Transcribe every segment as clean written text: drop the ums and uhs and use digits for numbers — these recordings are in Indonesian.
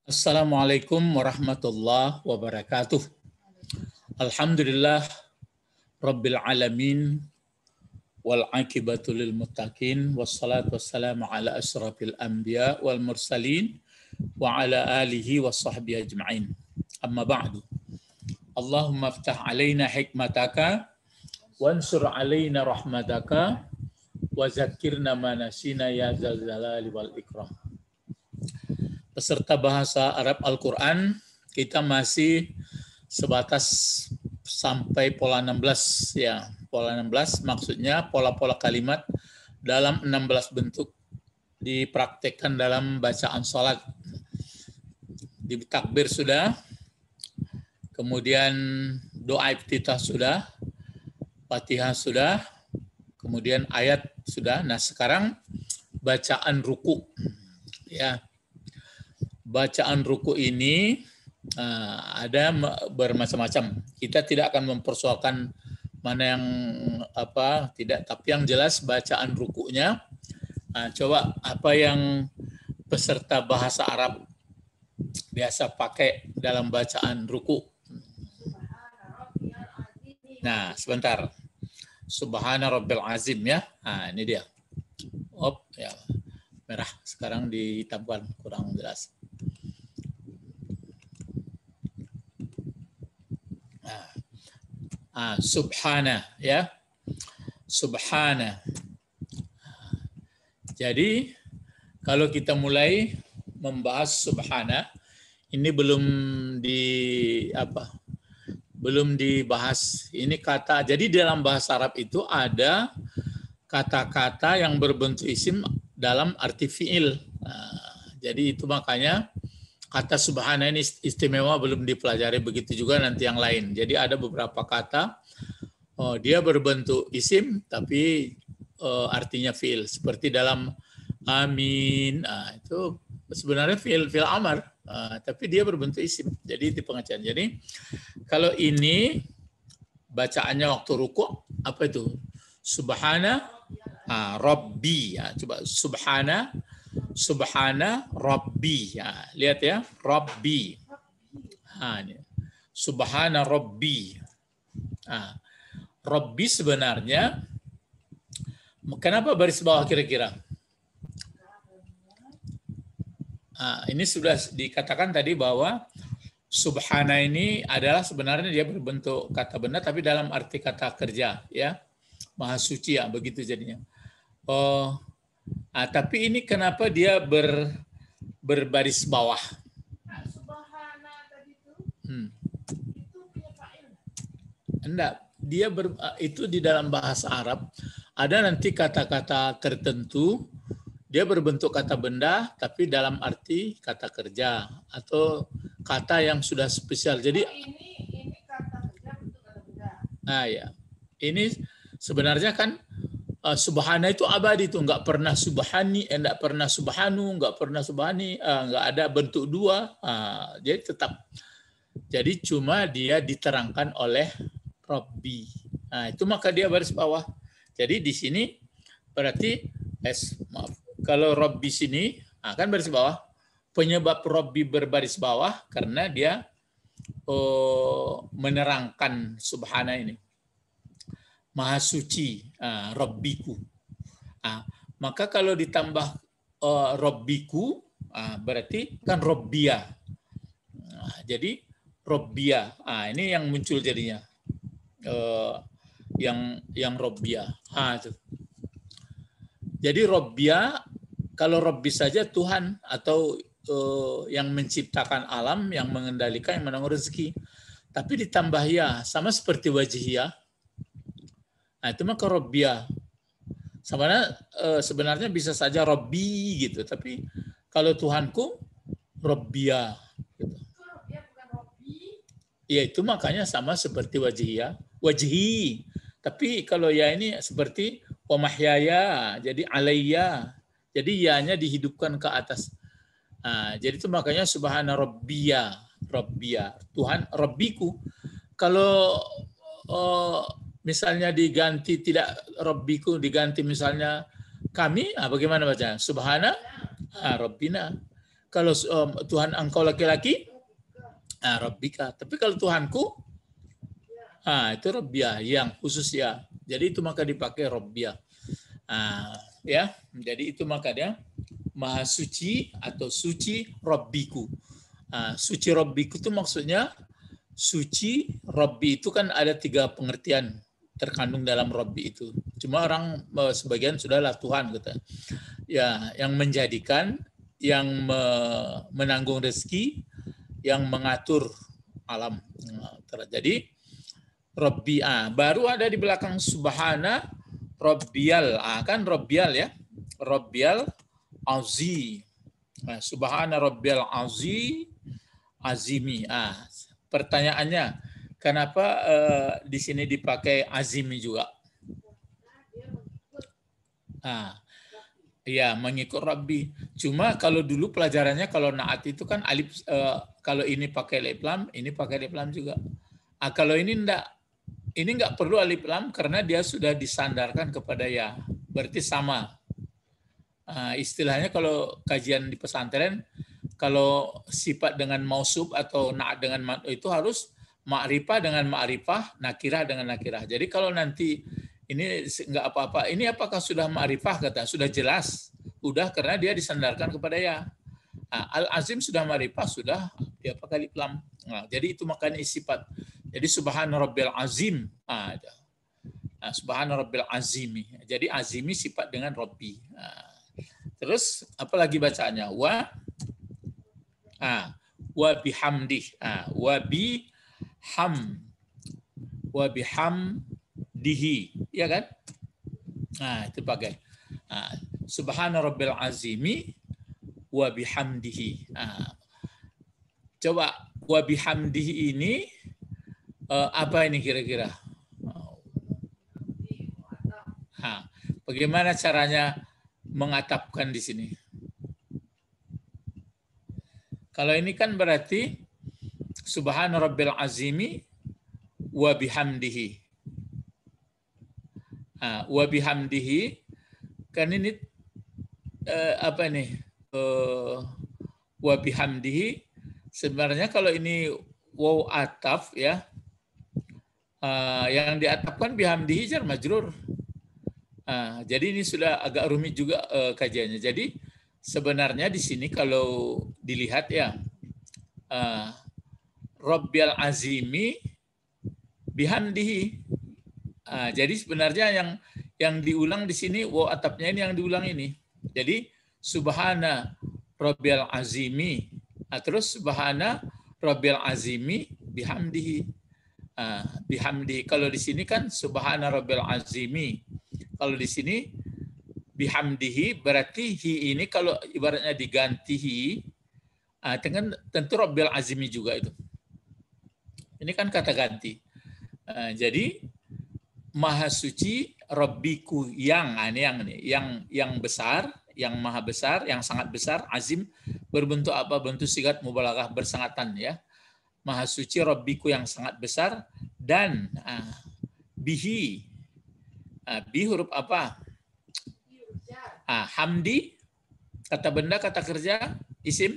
Assalamualaikum warahmatullahi wabarakatuh. Alhamdulillah Rabbil alamin wal aqibatu lil muttaqin wassalatu wassalamu ala asrafil anbiya wal mursalin wa ala alihi wa sahbihi ajma'in. Amma ba'du. Allahumma aftah alaina hikmataka wansur alaina rahmataka wa zakkirna ma nasina ya zal jalali wal ikram. Peserta bahasa Arab Al-Quran, kita masih sebatas sampai pola 16 ya. Pola 16 maksudnya pola-pola kalimat dalam 16 bentuk dipraktekkan dalam bacaan sholat. Di takbir sudah, kemudian doa iftitah sudah, Fatihah sudah, kemudian ayat sudah. Nah, sekarang bacaan ruku. Ya. Bacaan ruku ini ada bermacam-macam. Kita tidak akan mempersoalkan mana yang tidak, tapi yang jelas bacaan rukunya. Coba apa yang peserta bahasa Arab biasa pakai dalam bacaan ruku. Nah, sebentar. Subhana Rabbil Azim ya. Nah, ini dia. Ya. Merah sekarang dihitamkan, kurang jelas. Subhana ya. Subhana. Jadi kalau kita mulai membahas subhana, ini belum dibahas. Ini kata. Jadi dalam bahasa Arab itu ada kata-kata yang berbentuk isim dalam arti fiil. Jadi itu makanya kata subhana ini istimewa, belum dipelajari, begitu juga nanti yang lain. Jadi ada beberapa kata dia berbentuk isim tapi artinya fiil, seperti dalam amin. Itu sebenarnya fiil amar, tapi dia berbentuk isim. Jadi di pengajian. Jadi kalau ini bacaannya waktu ruku apa itu? Subhana Rabbi. Coba Subhana Rabbi. Lihat ya, Rabbi. Ini. Subhana Rabbi. Rabbi sebenarnya, kenapa baris bawah kira-kira? Ini sudah dikatakan tadi bahwa Subhana ini adalah sebenarnya dia berbentuk kata benda, tapi dalam arti kata kerja, ya, Maha Suci ya, begitu jadinya. Tapi ini kenapa dia berbaris bawah? Subhana tadi itu punya fa'il. Enggak, dia itu di dalam bahasa Arab ada nanti kata-kata tertentu dia berbentuk kata benda tapi dalam arti kata kerja atau kata yang sudah spesial. Jadi ini kata kerja bentuk kata benda. Ya. Ini sebenarnya kan subhana itu abadi, itu nggak pernah subhani, nggak pernah subhanu, nggak pernah subhani, nggak ada bentuk dua. Jadi tetap. Jadi cuma dia diterangkan oleh Rabbi. Itu maka dia baris bawah. Jadi di sini berarti kalau Rabbi sini kan baris bawah. Penyebab Rabbi berbaris bawah karena dia menerangkan subhana ini. Maha suci, Rabbiku. Maka kalau ditambah Rabbiku, berarti kan Rabbia. Jadi Rabbia. Ini yang muncul jadinya. Yang Rabbia. Itu. Jadi Rabbia, kalau Rabbi saja Tuhan atau yang menciptakan alam, yang mengendalikan, yang menanggung rezeki. Tapi ditambah ya, sama seperti wajhiyah. Itu maka Rabbia. Sebenarnya bisa saja Rabbi gitu, tapi kalau Tuhanku Rabbia gitu. Rabbia bukan Rabbi. Ya itu makanya sama seperti wajhiyah, wajhi. Tapi kalau ya ini seperti wa mahyaya, jadi alayya. Jadi ya-nya dihidupkan ke atas. Jadi itu makanya subhana Rabbia, Rabbia, Tuhan Rabbiku. Kalau misalnya diganti tidak Rabbiku, diganti misalnya kami, bagaimana baca? Subhana Rabbina. Kalau Tuhan engkau laki-laki, Rabbika. Tapi kalau Tuhanku, itu Rabbia, yang khusus ya. Jadi itu maka dipakai Rabbia. Ya, jadi itu maka dia Maha Suci atau Suci Rabbiku. Suci Rabbiku itu maksudnya suci. Rabbi itu kan ada 3 pengertian terkandung dalam Rabbi itu. Cuma orang sebagian sudahlah Tuhan gitu. Ya, yang menjadikan, yang menanggung rezeki, yang mengatur alam. Jadi Rabbi, baru ada di belakang Subhana Rabbiyal. Kan Rabbiyal ya. Rabbiyal Azim. Subhana Rabbiyal Azimi. Pertanyaannya, kenapa di sini dipakai azimi juga? Ya, mengikut Rabbi. Cuma kalau dulu pelajarannya kalau naat itu kan alif, kalau ini pakai alif lam, ini pakai alif lam juga. Kalau ini enggak perlu alif lam karena dia sudah disandarkan kepada ya. Berarti sama. Istilahnya kalau kajian di pesantren, kalau sifat dengan mausuf atau naat dengan itu harus ma'rifah dengan ma'rifah, nakirah dengan nakirah. Jadi kalau nanti ini enggak apa-apa, ini apakah sudah ma'rifah kata? Sudah jelas. Udah karena dia disandarkan kepada ya. Al-Azim sudah ma'rifah, sudah dia pakai alif lam. Jadi itu makanya sifat. Jadi Subhana Rabbil Azim. Subhana Rabbil Azimi. Jadi azimi sifat dengan Rabbi. Terus apalagi bacaannya? Wa bihamdih. Wa bihamdihi. Ya kan? Itu pakai. Subhana Rabbil Azimi wa bihamdihi. Coba wa bihamdihi ini apa ini kira-kira? Bagaimana caranya mengatapkan di sini? Kalau ini kan berarti Subhana Rabbil Azimi wa bihamdihi. Wa bihamdihi kan ini apa ini? Wa bihamdihi sebenarnya kalau ini waw ataf ya. Yang diatapkan bihamdihi jar majrur. Jadi ini sudah agak rumit juga kajiannya. Jadi sebenarnya di sini kalau dilihat ya, Rabbil Azimi bihamdihi. Jadi sebenarnya yang diulang di sini waw atapnya ini yang diulang ini. Jadi Subhana Rabbil Azimi. Terus Subhana Rabbil Azimi bihamdihi. Bihamdihi. Kalau di sini kan Subhana Rabbil Azimi. Kalau di sini bihamdihi berarti hi ini kalau ibaratnya diganti hi, tentu Rabbil Azimi juga itu. Ini kan kata ganti. Jadi Maha Suci Rabbiku yang besar, yang maha besar, yang sangat besar, azim berbentuk apa? Bentuk sigat mubalaghah bersangatan ya. Maha Suci Rabbiku yang sangat besar dan bihi. Bi huruf apa? Hamdi, kata benda, kata kerja, isim.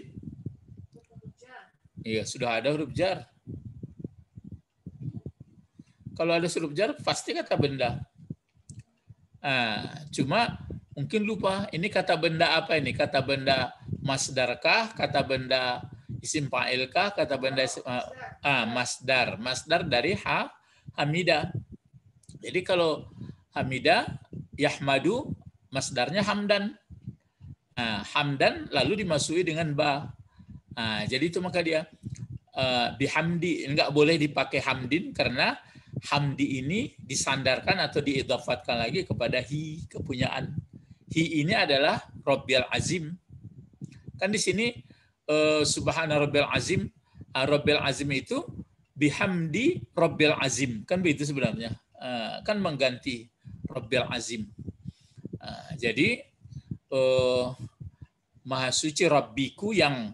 Iya, sudah ada huruf jar. Kalau ada huruf jar, pasti kata benda. Cuma mungkin lupa, ini kata benda apa ini? Kata benda masdarkah? Kata benda isim fa'ilkah? Kata benda masdar. Masdar dari hamida. Jadi kalau hamida, yahmadu, masdarnya hamdan. Hamdan lalu dimasuki dengan ba. Jadi itu maka dia bihamdi, enggak boleh dipakai hamdin karena hamdi ini disandarkan atau diidhafatkan lagi kepada hi, kepunyaan. Hi ini adalah Rabbil Azim. Kan di sini Subhana Rabbil Azim, Rabbil Azim itu bihamdi Rabbil Azim. Kan begitu sebenarnya. Kan mengganti Rabbil Azim. Jadi Maha Suci Rabbiku yang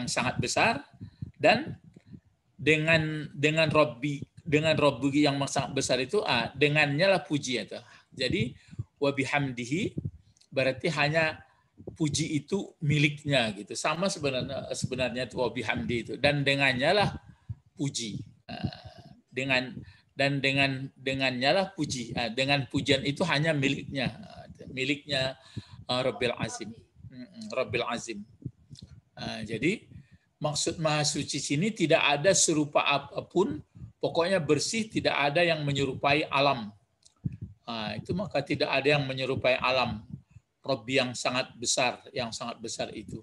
sangat besar dan dengan Rabbi yang sangat besar itu dengannya lah puji itu. Jadi wa bihamdihi berarti hanya puji itu miliknya gitu. Sama sebenarnya itu wa bihamdi itu, dan dengannya lah puji. Dengannya lah puji. Dengan pujian itu hanya miliknya Rabbil Azim. Rabbil Azim. Jadi maksud Maha Suci sini tidak ada serupa apapun, pokoknya bersih, tidak ada yang menyerupai alam. Itu maka tidak ada yang menyerupai alam. Rabbi yang sangat besar itu.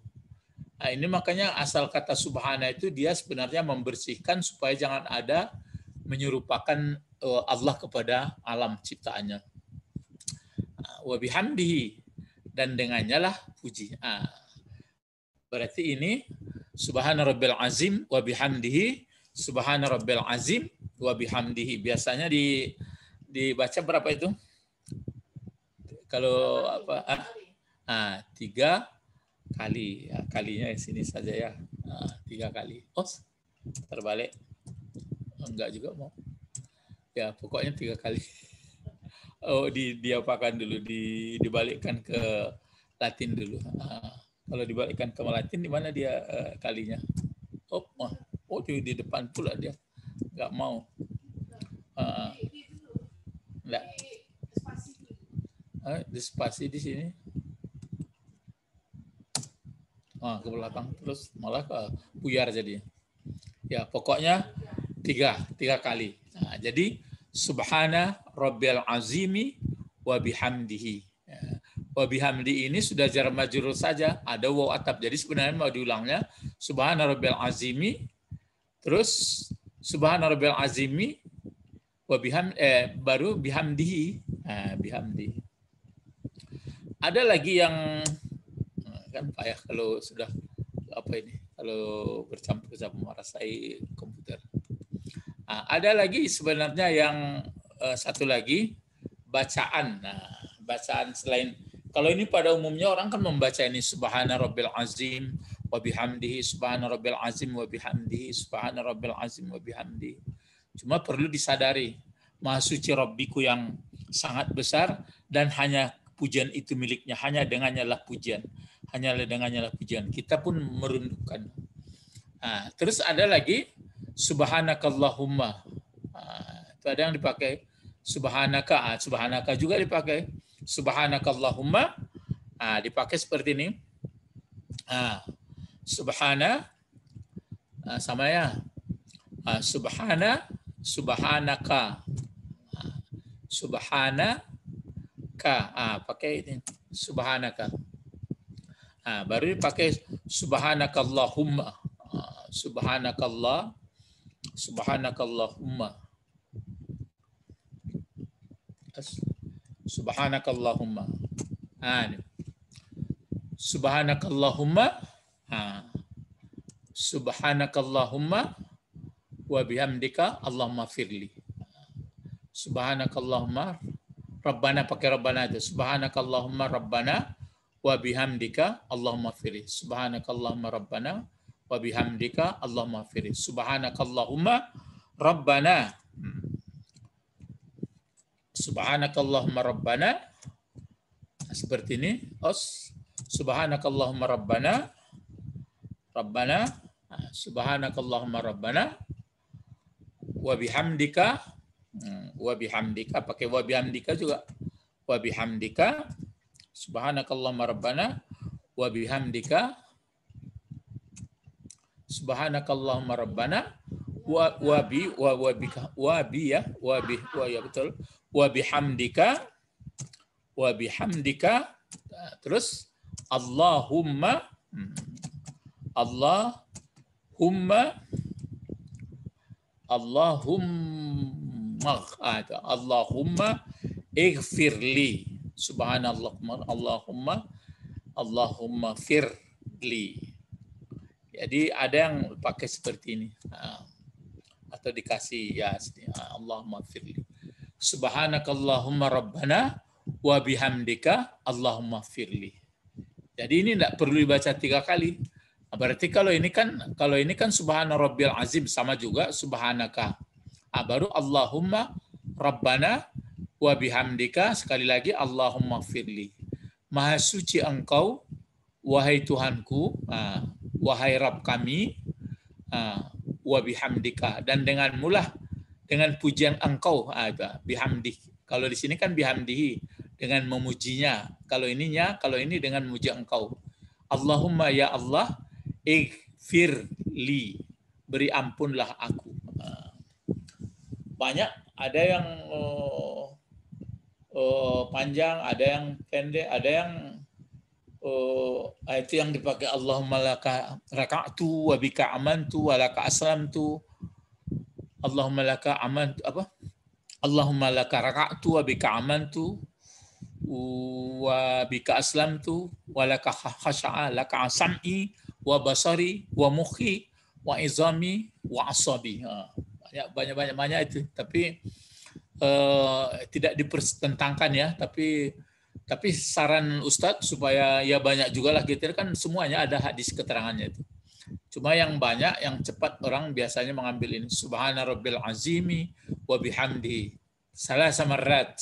Ini makanya asal kata subhana itu dia sebenarnya membersihkan supaya jangan ada menyerupakan Allah kepada alam ciptaannya. Wa bihamdihi, dan dengannya lah puji. Berarti ini subhana rabbil azim wa bihamdihi, subhana rabbil azim wa bihamdihi. Biasanya dibaca berapa itu? Kalau apa? 3 kali. Kalinya di sini saja ya. 3 kali. Oh, terbalik. Enggak juga mau. Ya, pokoknya 3 kali. Oh, diapakan dulu, dibalikkan ke Latin dulu. Kalau dibalikkan ke Latin, di mana dia kalinya? Oh, di depan pula dia. Enggak mau. Enggak. Spasi di sini. Ke belakang terus malah buyar jadinya. Ya, pokoknya 3 kali. Jadi subhana rabbil azimi wa bihamdihi. Wa bihamdi ini sudah jar majrur saja, ada waw atap. Jadi sebenarnya mau diulangnya subhana rabbil azimi, terus subhana rabbil azimi wa baru bihamdihi. Bihamdihi. Ada lagi yang kan payah kalau sudah kalau bercampur-campur merasai komputer. Ada lagi sebenarnya yang satu lagi bacaan. Bacaan selain, kalau ini pada umumnya orang kan membaca ini subhana rabbil azim wa bihamdihi, subhana rabbil azim wa bihamdihi, subhana rabbil azim wa bihamdihi. Cuma perlu disadari, Maha Suci Rabbiku yang sangat besar dan hanya pujian itu miliknya, hanya dengannya lah pujian. Hanyalah dengannya lah pujian. Kita pun merundukkan. Terus ada lagi subhanakallahumma. Itu ada yang dipakai subhanaka. Subhanaka juga dipakai. Subhanakallahumma. Dipakai seperti ini. Subhana sama ya. Subhanaka. Subhanaka. Pakai ini subhanaka. Baru dipakai subhanakallahumma. Subhanakallahumma. Subhanakallahumma. Subhanakallahumma. Subhanakallahumma wa bihamdika Allahumma firli. Subhanakallahumma Rabbana, pakai Rabbana itu. Subhanakallahumma Rabbana wa bihamdika Allahumma firli. Subhanakallahumma Rabbana wa bihamdika Allahumma firli. Subhanakallahumma Rabbana. Subhanakallahumma Rabbana. Seperti ini. Subhanakallahumma Rabbana. Subhanakallahumma Rabbana wa bihamdika. Wa bihamdika, pakai wa bihamdika juga. Wa bihamdika. Subhanakallahumma Rabbana wa bihamdika. Subhanakallahumma Rabbana wa bihamdika. Wa bihamdika. Terus Allahumma ighfirli. Subhanallah. Allahumma firli. Jadi ada yang pakai seperti ini. Atau dikasih ya Allahumma firli. Subhanakallahumma Rabbana wa bihamdika Allahumma firli. Jadi ini tidak perlu dibaca 3 kali. Berarti kalau ini kan subhana rabbil azim, sama juga subhanaka. Baru Allahumma Rabbana wa bihamdika, sekali lagi Allahumma firli. Maha suci engkau wahai Tuhanku, wahai Rabb kami, wa bihamdika, dan dengan mulah, dengan pujian engkau, itu bihamdi. Kalau di sini kan bihamdihi, dengan memujinya. Kalau ini dengan memuji engkau. Allahumma ya Allah, ighfir li, beri ampunlah aku. Banyak, ada yang panjang, ada yang pendek, ada yang itu yang dipakai Allahumma laka raka'tu wa bika amantu wa laka aslamtu. Allahumma laka amantu apa? Allahumma laka raka'tu wa bika amantu wa bika aslamtu wa laka khasha'a laka sam'i wa basari wa mukhi wa izami wa asabi. Banyak itu, tapi tidak dipertentangkan ya, tapi saran Ustadz supaya ya banyak juga lah gitu kan, semuanya ada hadis keterangannya itu. Cuma yang banyak, yang cepat orang biasanya mengambil ini subhana rabbil azimi wa bihamdi salah samarat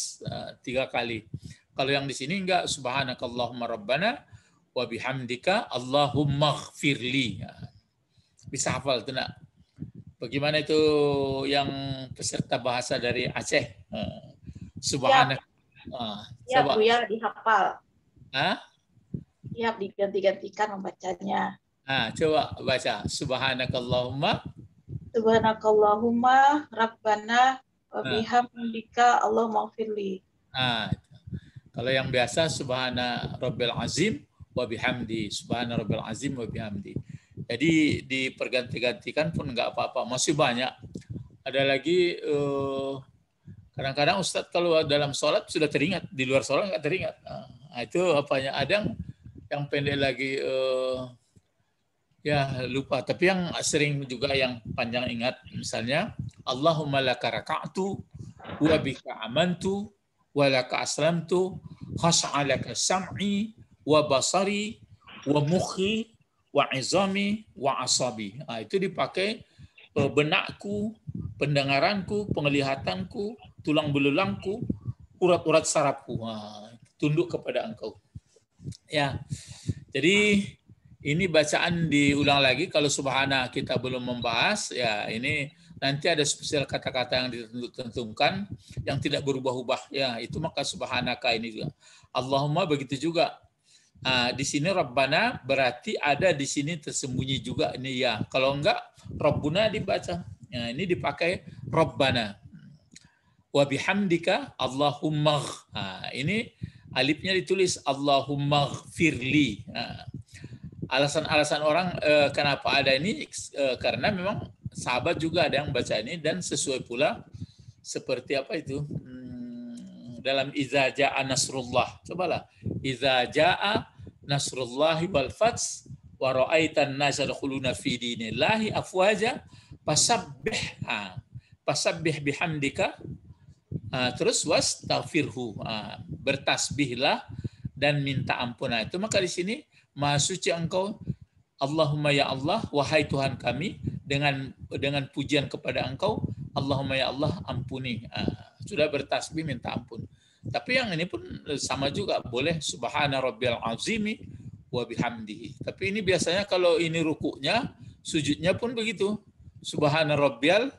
3 kali. Kalau yang di sini enggak, subhanakallahumma rabbana wa bihamdika allahumma ighfirli. Bisa hafal tuh nak. Bagaimana itu yang peserta bahasa dari Aceh? Subhanak. Ya, Bu, ya dihafal. Ya, diganti-gantikan membacanya. Coba baca. Subhanakallahumma. Subhanakallahumma rabbana wa bihamdika Allahumma ighfirli. Kalau yang biasa subhana rabbil azim wa bihamdi. Subhana rabbil azim wa bihamdi. Jadi diperganti-gantikan pun enggak apa-apa. Masih banyak. Ada lagi kadang-kadang Ustadz kalau dalam sholat sudah teringat, di luar sholat nggak teringat. Itu apanya? Ada yang pendek lagi, ya lupa. Tapi yang sering juga yang panjang ingat, misalnya Allahumma laka raka'tu wa bika amantu wa laka aslamtu khas'alaka sam'i wa basari wa mukhi wa izami wa asabi. Itu dipakai benakku, pendengaranku, penglihatanku, tulang belulangku, urat-urat sarafku, tunduk kepada engkau. Ya, jadi ini bacaan diulang lagi. Kalau subhana kita belum membahas, ya ini nanti ada spesial kata-kata yang ditentukan yang tidak berubah-ubah. Ya, itu maka subhanaka ini juga. Allahumma begitu juga. Di sini Rabbana berarti ada di sini tersembunyi juga ini ya. Kalau enggak Rabbuna dibaca. Ya, ini dipakai Rabbana. Wa bihamdika Allahumma. Ini alifnya ditulis Allahumma firli. Alasan-alasan orang kenapa ada ini karena memang sahabat juga ada yang baca ini, dan sesuai pula seperti apa itu dalam iza jaa nasrullah. Cobalah. Iza jaa nasrullahi wal fath wa ra'aitan nasa yadkhuluna fi dinillahi afwaja fasabbih bihamdika terus wastaghfirhu, bertasbihlah dan minta ampun. Itu maka di sini maha suci engkau Allahumma ya Allah, wahai Tuhan kami, dengan pujian kepada engkau Allahumma ya Allah ampuni. Sudah bertasbih minta ampun. Tapi yang ini pun sama juga, boleh subhana rabbil azimi wa bihamdihi. Tapi ini biasanya kalau ini rukuknya, sujudnya pun begitu. Subhana rabbil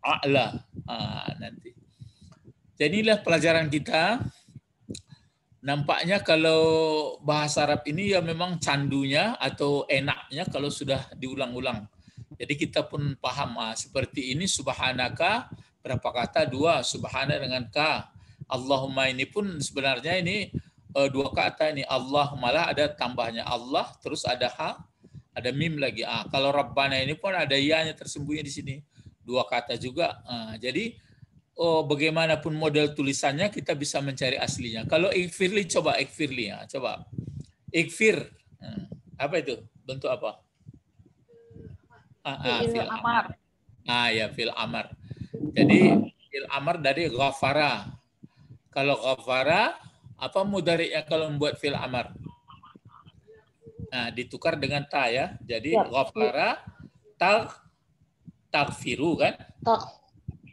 a'la. Nanti. Jadi inilah pelajaran kita. Nampaknya kalau bahasa Arab ini ya memang candunya atau enaknya kalau sudah diulang-ulang. Jadi kita pun paham seperti ini subhanaka berapa kata? 2, subhana dengan ka. Allahumma ini pun sebenarnya ini 2 kata ini. Allah malah ada tambahnya Allah, terus ada ha, ada mim lagi. Kalau Rabbana ini pun ada ya-nya tersembunyi di sini. 2 kata juga. Jadi bagaimanapun model tulisannya kita bisa mencari aslinya. Kalau ikfirli, coba ikfirli ya, coba. Ikfir. Apa itu? Bentuk apa? Fil amar. Ya, fil amar. Jadi fil amar dari ghafara. Kalau ghafara, apa mudhari'nya kalau membuat fil amar? Ditukar dengan ta ya. Jadi ghafara taghfiru kan?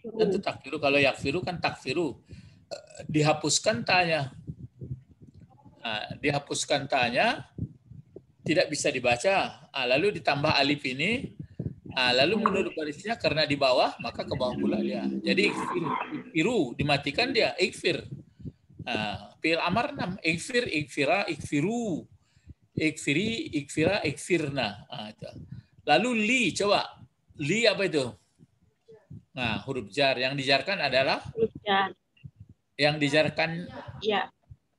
Tentu takfiru. Kalau yakfiru kan takfiru. Dihapuskan tanya. Dihapuskan tanya. tidak bisa dibaca. Lalu ditambah alif ini, lalu menurut barisnya karena di bawah, maka ke bawah pula dia. Jadi ikfiru dimatikan dia, ikfir. Fi'il amar 6, ikfir, ikfira, ikfiru, ikfiri, ikfira, ikfirna. Itu. Lalu li, coba. Li apa itu? Nah, huruf jar. Yang dijarkan adalah? Huruf jar. Yang dijarkan? Ya.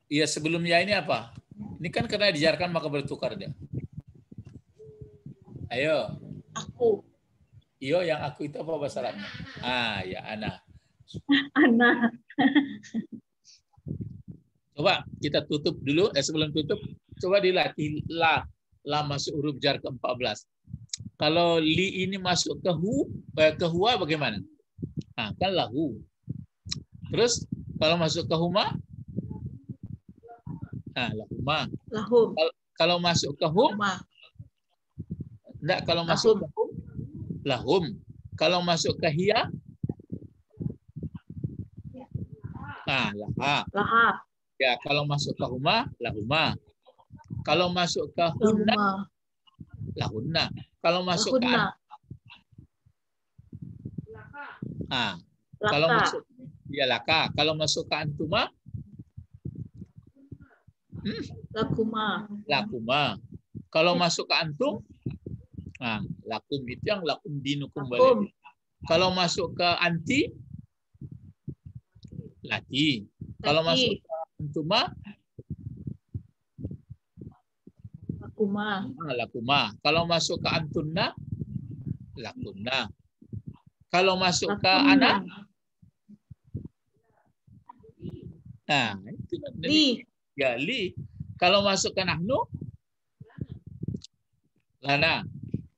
Iya, sebelumnya ini apa? Ini kan karena dijarkan maka bertukar dia. Ayo. Aku. Iyo, yang aku itu apa bahasa Arabnya? Ya, ana. Ana. Coba kita tutup dulu. Sebelum tutup, coba dilatih la masuk huruf jar ke-14. Kalau li ini masuk ke huwa bagaimana? Kan lahu. Terus kalau masuk ke huma? Lahuma. Lahum. Kalau masuk ke hum? Enggak, kalau masuk ke hum? Lahum. Kalau masuk ke hiya? Laha. Laha. Ya, kalau masuk ke huma, lahuma. Kalau masuk ke hunna, lahunna. Kalau masuk ke kalau masuk ya laka. Kalau masuk ke antuma, lakuma. Lakuma. Kalau masuk ke antum, lakum itu yang lakum dinukum Lakum. Kalau masuk ke anti, laki. Kalau masuk ke antuma, lakuma. Lakuma. Kalau masuk ke antunna, lakunna. Kalau masuk ke anak, itu li. Ya, li. Kalau masuk ke nahnu, lana.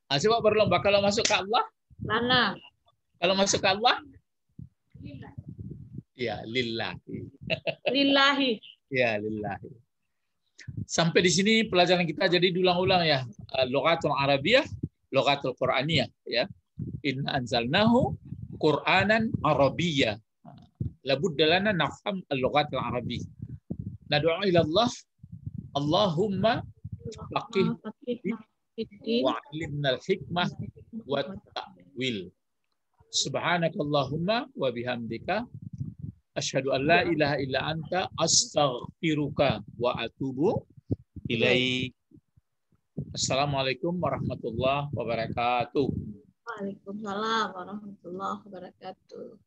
Coba berlomba. Kalau masuk ke Allah, Lana. Kalau masuk ke Allah, ya lillahi. Lillahi. Ya lillahi. Sampai di sini pelajaran kita, jadi diulang-ulang ya. Lughatul Arabiyah, Lughatul Qur'aniyah ya. Inna anzalnahu Qur'anan Arabiyyah. Labudda lana nafham al-lughatul arabiyyah. Nad'u ila Allah, Allahumma faqih wa 'allimna al-hikmah wa ta'wil. Subhanakallahumma wa bihamdika asyhadu an la ilaha illa anta astaghfiruka wa atubu ilaik. Assalamualaikum warahmatullahi wabarakatuh. Waalaikumsalam warahmatullahi wabarakatuh.